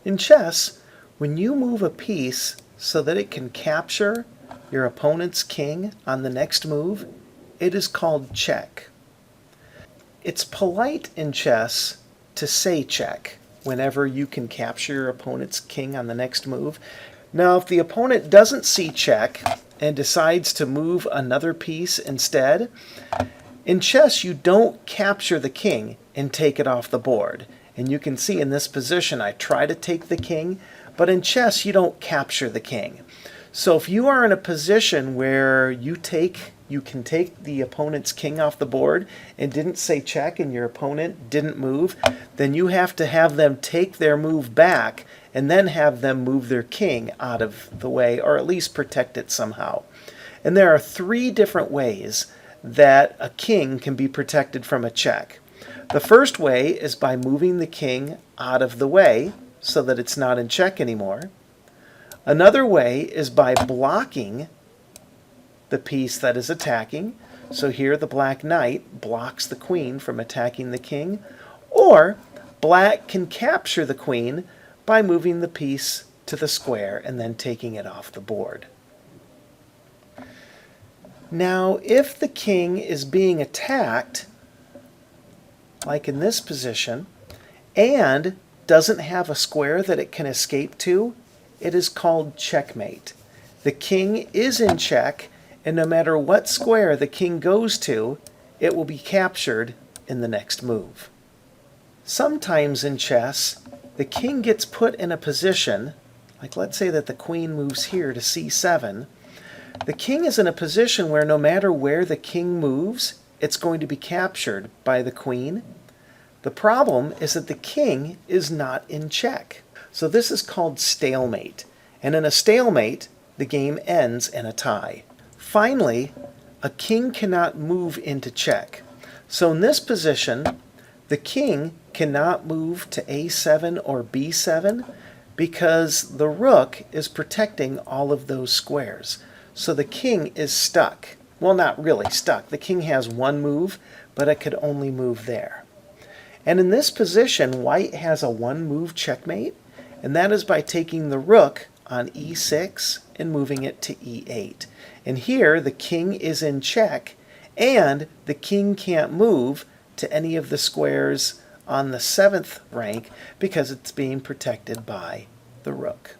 In chess, when you move a piece so that it can capture your opponent's king on the next move, it is called check. It's polite in chess to say check whenever you can capture your opponent's king on the next move. Now, if the opponent doesn't see check and decides to move another piece instead, in chess you don't capture the king and take it off the board. And you can see in this position I try to take the king, but in chess you don't capture the king. So if you are in a position where you can take the opponent's king off the board and didn't say check and your opponent didn't move, then you have to have them take their move back and then have them move their king out of the way, or at least protect it somehow. And there are 3 different ways that a king can be protected from a check. The first way is by moving the king out of the way so that it's not in check anymore. Another way is by blocking the piece that is attacking. So here the black knight blocks the queen from attacking the king. Or black can capture the queen by moving the piece to the square and then taking it off the board. Now, if the king is being attacked, like in this position, and doesn't have a square that it can escape to, it is called checkmate. The king is in check, and no matter what square the king goes to, it will be captured in the next move. Sometimes in chess, the king gets put in a position, like let's say that the queen moves here to c7. The king is in a position where no matter where the king moves, it's going to be captured by the queen. The problem is that the king is not in check. So this is called stalemate. And in a stalemate, the game ends in a tie. Finally, a king cannot move into check. So in this position, the king cannot move to a7 or b7 because the rook is protecting all of those squares. So the king is stuck. Well, not really stuck. The king has one move, but it could only move there. And in this position, white has a one-move checkmate, and that is by taking the rook on e6 and moving it to e8. And here, the king is in check, and the king can't move to any of the squares on the 7th rank because it's being protected by the rook.